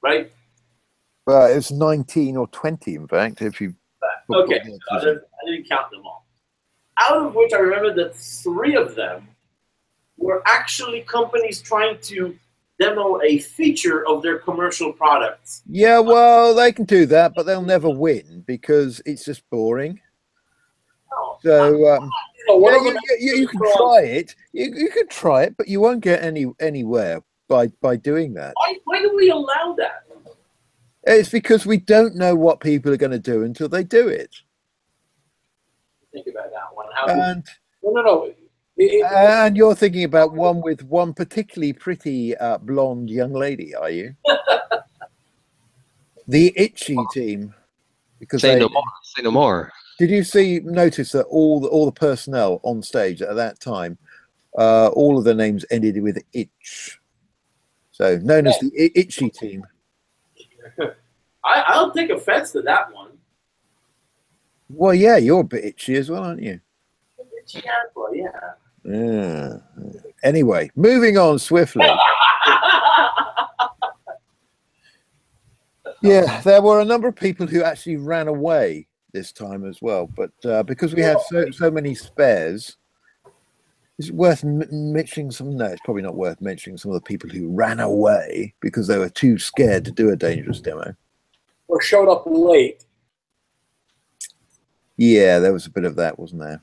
right? It's 19 or 20, in fact. If you okay, so I didn't count them all. Out of which I remember that 3 of them were actually companies trying to demo a feature of their commercial products. Yeah, well, they can do that, but they'll never win because it's just boring. Oh, so you can try it. You can try it, but you won't get anywhere by doing that. Why do we allow that? It's because we don't know what people are going to do until they do it. Think about that one. And No. and you're thinking about one with one particularly pretty blonde young lady, are you? The Itchy team. Because Say no more. Say no more. Did you notice that all the personnel on stage at that time, all of their names ended with itch, so known as the Itchy team. I'll take offense to that one. Well, yeah, you're a bit itchy as well, aren't you? Yeah. Anyway, moving on swiftly. Yeah, there were a number of people who actually ran away this time as well, but because we had so many spares, is it worth mentioning some? No, it's probably not worth mentioning some of the people who ran away because they were too scared to do a dangerous demo. Or showed up late. Yeah, there was a bit of that, wasn't there?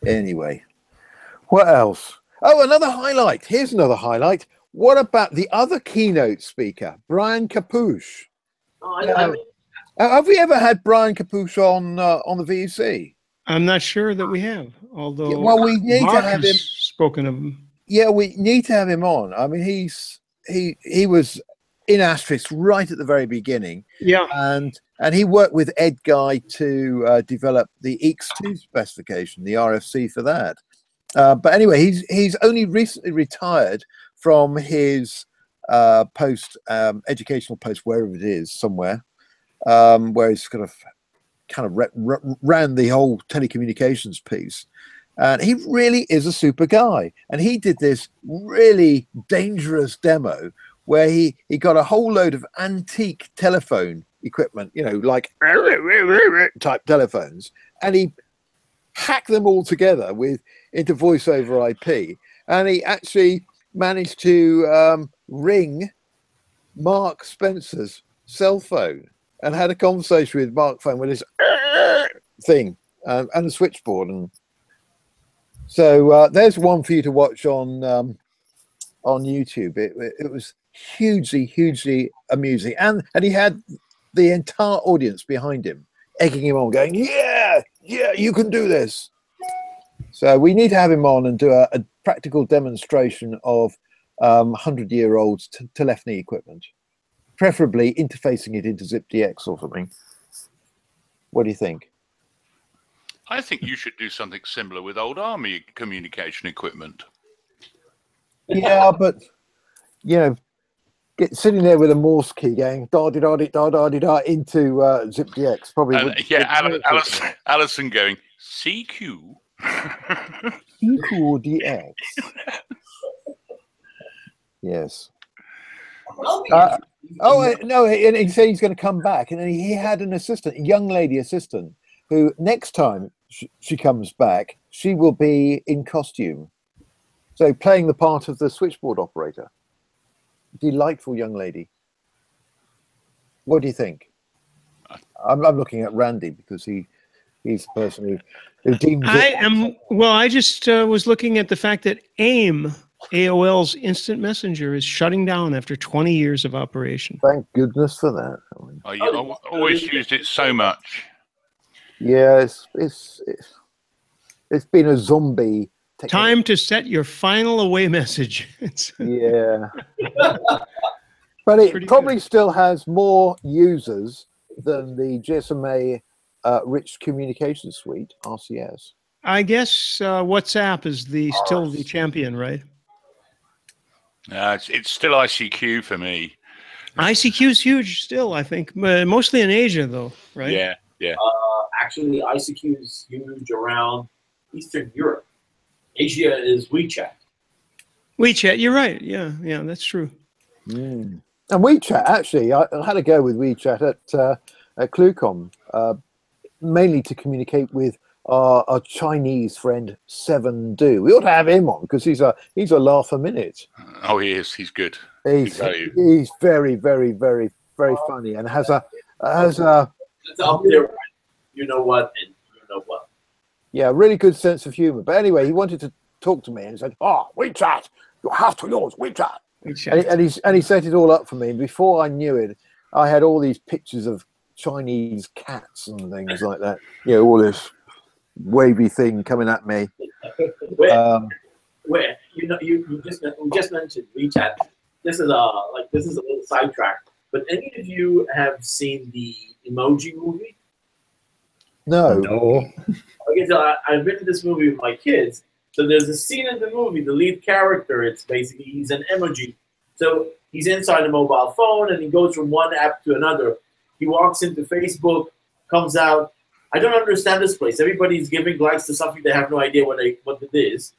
Anyway, what else? Oh, another highlight. Here's another highlight. What about the other keynote speaker, Brian Capuche? Have we ever had Brian Capuche on the VUC? I'm not sure that we have, although well, we need Mark to have has him. Spoken of him. Yeah, we need to have him on. I mean, he was in Asterisk right at the very beginning. Yeah, and he worked with Ed Guy to develop the EX2 specification, the RFC for that. But anyway, he's only recently retired from his educational post, wherever it is, somewhere, where he's kind of ran the whole telecommunications piece. And he really is a super guy. And he did this really dangerous demo where he got a whole load of antique telephone equipment, like type telephones, and he hacked them all together into voice over IP. And he actually managed to ring Mark Spencer's cell phone and had a conversation with Mark phone with his thing and a switchboard. And so there's one for you to watch on YouTube. It was hugely amusing, and he had the entire audience behind him egging him on, going, yeah, you can do this. So we need to have him on and do a practical demonstration of 100-year-old telephony equipment, preferably interfacing it into ZipDX or something. What do you think? I think you should do something similar with old army communication equipment. Yeah, but sitting there with a Morse key going da-di-da-di-da-da-di-da into ZipDX probably. Alison going CQ. CQ DX. Yes. No, and he said he's going to come back, and then he had an assistant, a young lady assistant, who next time she comes back, she will be in costume, so playing the part of the switchboard operator. Delightful young lady. What do you think? I'm looking at Randy because he's the person who deems it. I just was looking at the fact that AIM, AOL's instant messenger, is shutting down after 20 years of operation. Thank goodness for that. I always used it so much. Yeah, it's been a zombie. Time to set your final away message. Yeah. But it probably still has more users than the GSMA Rich Communication Suite, RCS. I guess WhatsApp is still the champion, right? It's still ICQ for me. ICQ is huge still, I think. Mostly in Asia, though, right? Yeah. Actually, ICQ is huge around Eastern Europe. Asia is WeChat. WeChat, you're right. Yeah, that's true. And WeChat, actually, I had a go with WeChat at ClueCon, mainly to communicate with our Chinese friend Seven Do. We ought to have him on because he's a laugh a minute. Oh, he is. He's good. He's very, very, very, very funny and has a. It's up there. You know what? And you know what? Yeah, really good sense of humor. But anyway, he wanted to talk to me and he said, WeChat, you have to use WeChat. And he set it all up for me. And before I knew it, I had all these pictures of Chinese cats and things like that. All this wavy thing coming at me. Where you just mentioned WeChat. This is a little sidetrack. But any of you have seen the Emoji Movie? No. Okay, so I've been to this movie with my kids. So there's a scene in the movie, the lead character, it's basically, he's an emoji. So he's inside a mobile phone and he goes from one app to another. He walks into Facebook, comes out. I don't understand this place. Everybody's giving likes to something they have no idea what it is.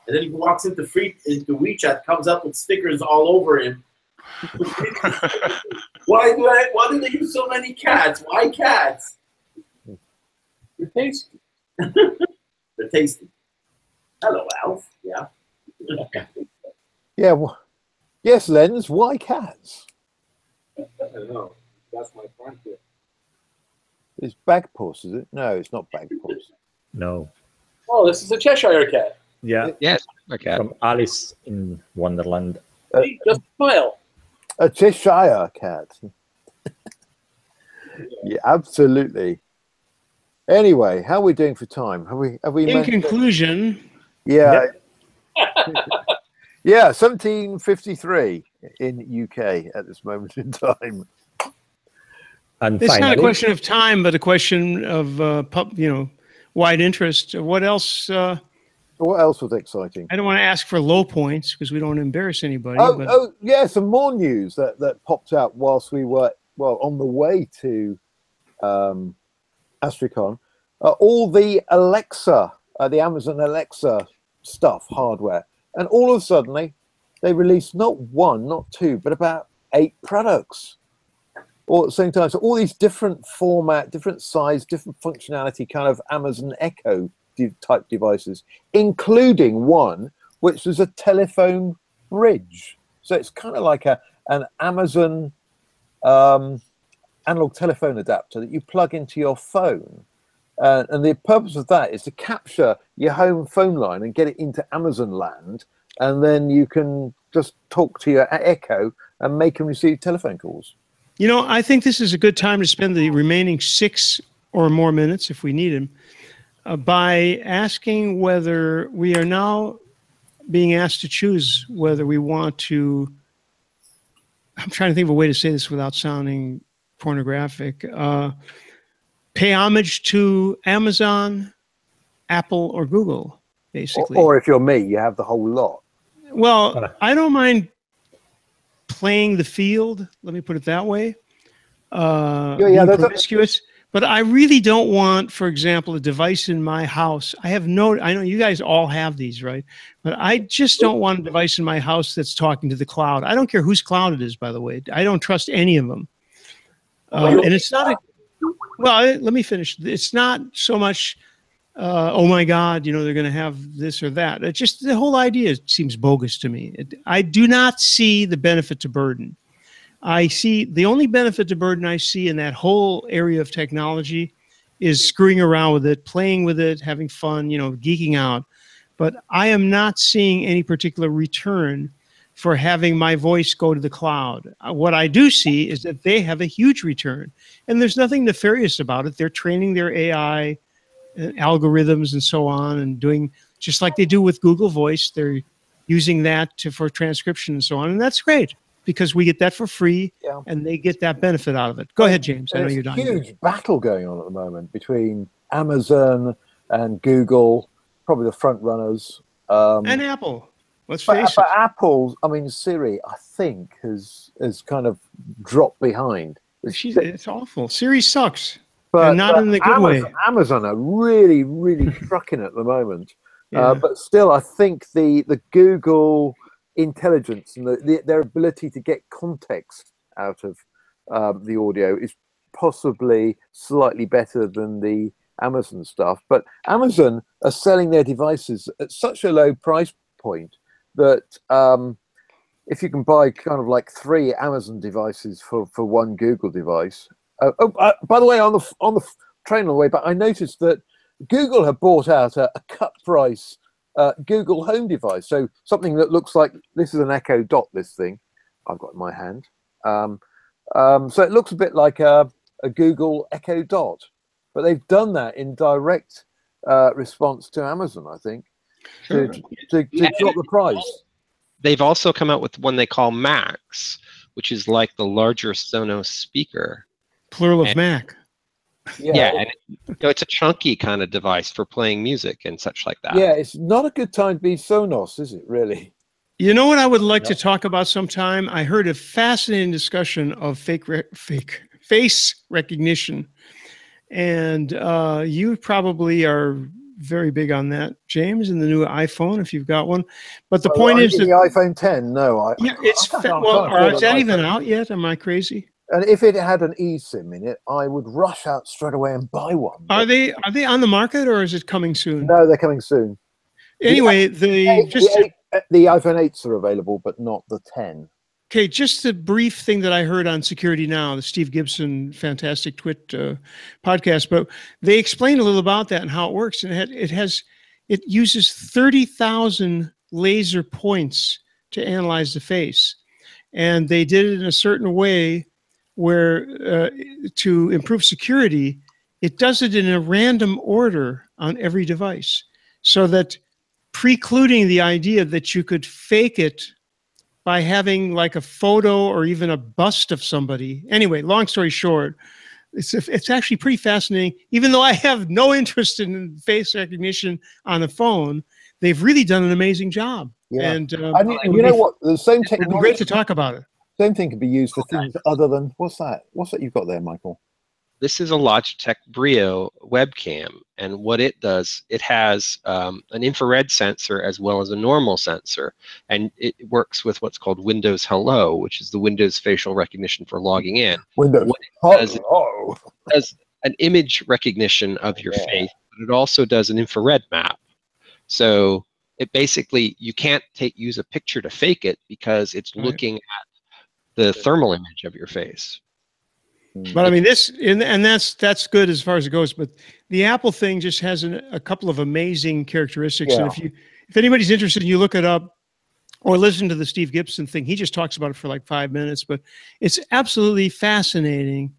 And then he walks into WeChat, comes up with stickers all over him. Why do they use so many cats? Why cats? They're tasty. They're tasty. Hello, Alf. Yeah. Yeah. Yes, Lens. Why cats? I don't know. That's my friend here. It's Bagpuss, is it? No, it's not Bagpuss. No. Oh, this is a Cheshire cat. Yeah. Yes. Okay. From Alice in Wonderland. Just smile. A Cheshire cat. Yeah, absolutely. Anyway, how are we doing for time? Have we? In conclusion. Yeah. Yeah, 1753 in UK at this moment in time. And It's finally, not a question of time, but a question of wide interest. What else? What else was exciting? I don't want to ask for low points because we don't want to embarrass anybody. Oh, yeah, some more news that popped out whilst we were on the way to Astricon. All the Alexa, the Amazon Alexa stuff, hardware, and all of a sudden they released not one, not two, but about 8 products all at the same time. So all these different format, different size, different functionality, kind of Amazon Echo type devices, including one which was a telephone bridge. So it's kind of like an Amazon analog telephone adapter that you plug into your phone. And the purpose of that is to capture your home phone line and get it into Amazon land. And then you can just talk to your Echo and make and receive telephone calls. You know, I think this is a good time to spend the remaining 6 or more minutes, if we need them, by asking whether we are now being asked to choose whether we want to, I'm trying to think of a way to say this without sounding pornographic, pay homage to Amazon, Apple, or Google, basically. Or if you're me, you have the whole lot. Well, I don't mind playing the field, let me put it that way, being promiscuous, but I really don't want, for example, a device in my house. I know you guys all have these, right? But I just don't want a device in my house that's talking to the cloud. I don't care whose cloud it is, by the way. I don't trust any of them. And it's not let me finish. It's not so much, oh my God, they're going to have this or that. It just, the whole idea seems bogus to me. I do not see the benefit to burden. I see the only benefit to burden I see in that whole area of technology is screwing around with it, playing with it, having fun, geeking out. But I am not seeing any particular return for having my voice go to the cloud. What I do see is that they have a huge return, and there's nothing nefarious about it. They're training their AI algorithms and so on, and doing just like they do with Google Voice. They're using that for transcription and so on, and that's great because we get that for free, and they get that benefit out of it. Go ahead, James. I know you're dying. There's a huge battle going on at the moment between Amazon and Google, probably the front runners, and Apple. Let's face it. But Apple, I mean, Siri, I think has kind of dropped behind. It's awful. Siri sucks. But not in the good way. Amazon are really, really trucking at the moment. But still, I think the Google intelligence and their ability to get context out of the audio is possibly slightly better than the Amazon stuff. But Amazon are selling their devices at such a low price point that if you can buy kind of like 3 Amazon devices for one Google device. By the way, on the train on the way back, I noticed that Google have bought out a cut price Google Home device. So something that looks like this is an Echo Dot. This thing I've got in my hand. So it looks a bit like a Google Echo Dot, but they've done that in direct response to Amazon, I think, to drop the price. They've also come out with one they call Max, which is like the larger Sonos speaker. Plural of Mac. Yeah, and it's a chunky kind of device for playing music and such like that. Yeah, it's not a good time to be Sonos, is it, really? You know what I would like to talk about sometime? I heard a fascinating discussion of fake face recognition. And you probably are very big on that, James, in the new iPhone, if you've got one. But the point is that the iPhone 10, no. is that even out yet? Am I crazy? And if it had an eSIM in it, I would rush out straight away and buy one. Are they on the market, or is it coming soon? No, they're coming soon. Anyway, the iPhone 8s are available, but not the 10. Okay, just the brief thing that I heard on Security Now, the Steve Gibson fantastic Twit podcast, but they explained a little about that and how it works. And it uses 30,000 laser points to analyze the face, and they did it in a certain way where to improve security, it does it in a random order on every device, so that precluding the idea that you could fake it by having like a photo or even a bust of somebody. Anyway, long story short, it's actually pretty fascinating. Even though I have no interest in face recognition on a phone, they've really done an amazing job. Yeah. And you know what? The same technology. It'd be great to talk about it. Same thing can be used for things other than what's that? What's that you've got there, Michael? This is a Logitech Brio webcam, and what it does, it has an infrared sensor as well as a normal sensor, and it works with what's called Windows Hello, which is the Windows facial recognition for logging in. Windows Hello. It does an image recognition of your face, but it also does an infrared map. So it basically, you can't use a picture to fake it because it's looking at the thermal image of your face. But I mean, that's good as far as it goes. But the Apple thing just has a couple of amazing characteristics. Yeah. And if anybody's interested, you look it up or listen to the Steve Gibson thing. He just talks about it for like 5 minutes, but it's absolutely fascinating.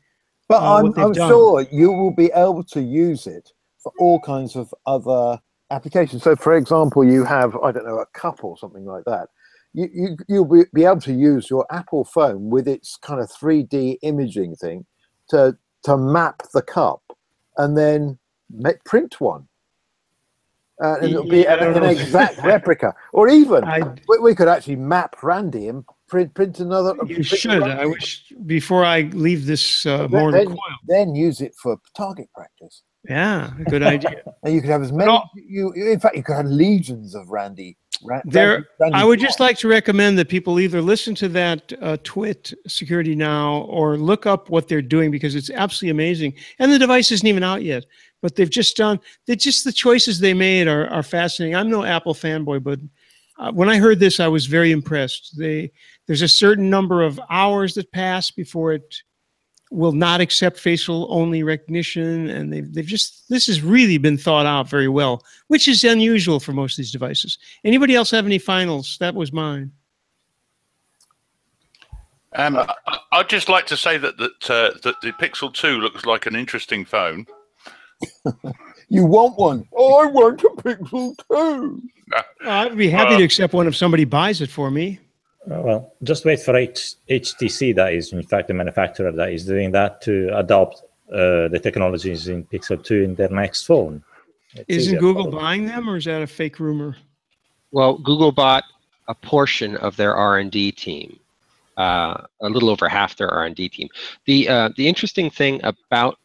But I'm sure you will be able to use it for all kinds of other applications. So, for example, you have, I don't know, a cup or something like that. You'll be able to use your Apple phone with its kind of 3D imaging thing to map the cup and then print one. And it'll be an exact replica. Or even, we could actually map Randy and print another. You should. I wish, before I leave this mortal coil. Then use it for target practice. Yeah, good idea. And you could have as many, in fact, you could have legions of Randy. I would just like to recommend that people either listen to that Twit Security Now or look up what they're doing, because it's absolutely amazing. And the device isn't even out yet, but the choices they made are fascinating. I'm no Apple fanboy, but when I heard this, I was very impressed. There's a certain number of hours that pass before it will not accept facial only recognition, and this has really been thought out very well, which is unusual for most of these devices. Anybody else have any finals? That was mine. I'd just like to say that the Pixel 2 looks like an interesting phone. You want one? Oh, I want a Pixel 2. I'd be happy to accept one if somebody buys it for me. Well, just wait for HTC, that is, in fact, the manufacturer that is doing that, to adopt the technologies in Pixel 2 in their next phone. Isn't Google buying them, or is that a fake rumor? Well, Google bought a portion of their R&D team, a little over half their R&D team. The interesting thing about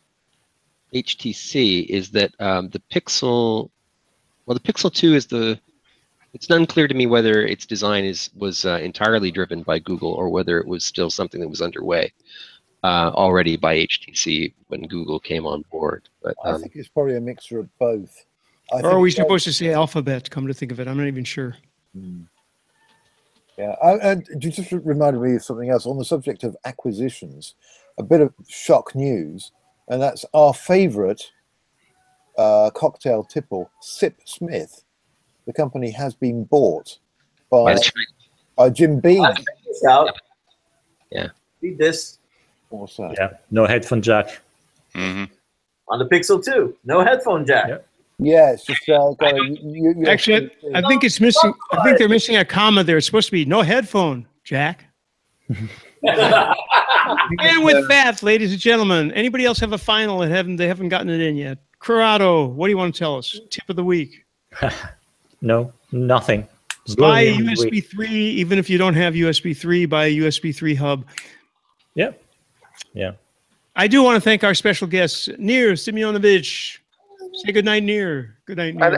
HTC is that the Pixel 2 is it's unclear to me whether its design was entirely driven by Google, or whether it was still something that was underway already by HTC when Google came on board. But I think it's probably a mixture of both. Or are we supposed to say Alphabet, come to think of it? I'm not even sure. Yeah, and you just reminded me of something else on the subject of acquisitions. A bit of shock news, and that's our favorite cocktail tipple, Sip Smith. The company has been bought by Jim Beam. Check this out. Yeah. Read this. What's that? Yeah, no headphone jack. Mm-hmm. On the Pixel 2, no headphone jack. Yep. Yeah, it's just Actually, I think it's missing. I think they're missing a comma there. It's supposed to be no headphone, Jack. And with that, ladies and gentlemen, anybody else have a final that they haven't gotten it in yet? Corrado, what do you want to tell us? Tip of the week. No, nothing. Buy a USB 3, even if you don't have USB 3, buy a USB 3 hub. Yeah. Yeah. I do want to thank our special guests, Nir Simionovich. Say good night, Nir. Good night, Nir. And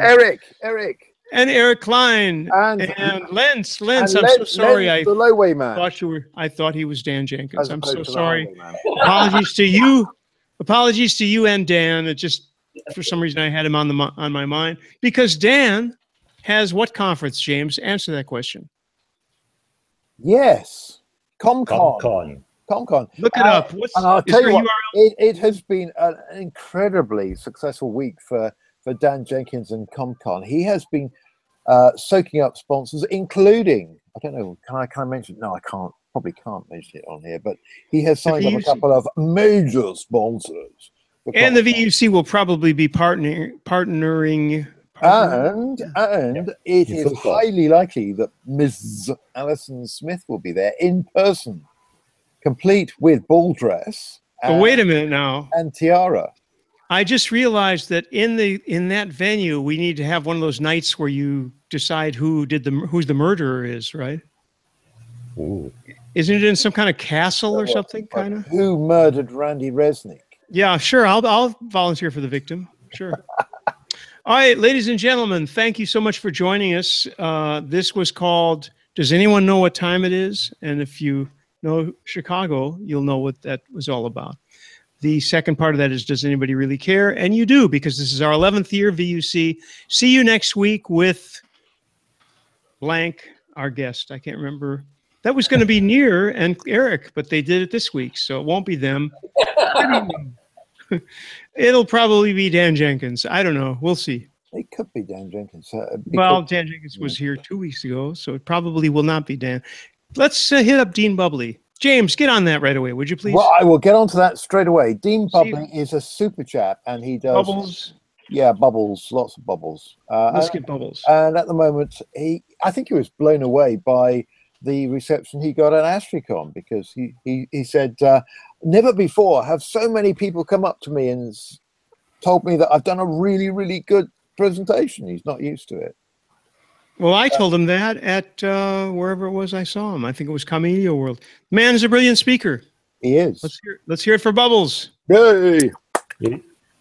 Eric. And Eric Klein. And Lentz. I'm so sorry. The Lowway man. I thought he was Dan Jenkins. I'm so sorry. Apologies to you. Apologies to you and Dan. It just, for some reason, I had him on my mind. Because Dan has what conference, James? Answer that question. Yes. ComCon. Look it up. And I'll tell you what, it has been an incredibly successful week for Dan Jenkins and ComCon. He has been soaking up sponsors, including, I don't know, can I mention? No, I can't. Probably can't mention it on here, but he has signed up a couple of major sponsors. And the VUC will probably be partnering. And it is highly likely that Ms. Alison Smith will be there in person, complete with ball dress. But wait a minute now. And tiara. I just realized that in that venue, we need to have one of those nights where you decide who's the murderer is, right? Ooh. Isn't it in some kind of castle or something? Kind of. Who murdered Randy Resnick? Yeah, sure. I'll volunteer for the victim. Sure. All right, ladies and gentlemen, thank you so much for joining us. This was called "Does Anyone Know What Time It Is?" And if you know Chicago, you'll know what that was all about. The second part of that is, does anybody really care? And you do, because this is our 11th year VUC. See you next week with blank, our guest. I can't remember. That was going to be Nir and Eric, but they did it this week, so it won't be them. It'll probably be Dan Jenkins. I don't know. We'll see. It could be Dan Jenkins. Well, Dan Jenkins was here 2 weeks ago, so it probably will not be Dan. Let's hit up Dean Bubbly. James, get on that right away, would you please? Well, I will get onto that straight away. Dean Bubbly is a super chap, and he does bubbles. Yeah, bubbles, lots of bubbles. Let's get bubbles. And at the moment, I think he was blown away by the reception he got at Astricon, because he said, never before have so many people come up to me and told me that I've done a really, really good presentation. He's not used to it. Well, I told him that at wherever it was I saw him. I think it was Comedia World. Man is a brilliant speaker. He is. Let's hear it for Bubbles. Yay!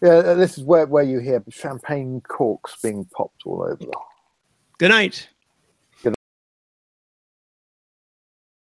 Yeah, this is where you hear champagne corks being popped all over. Good night.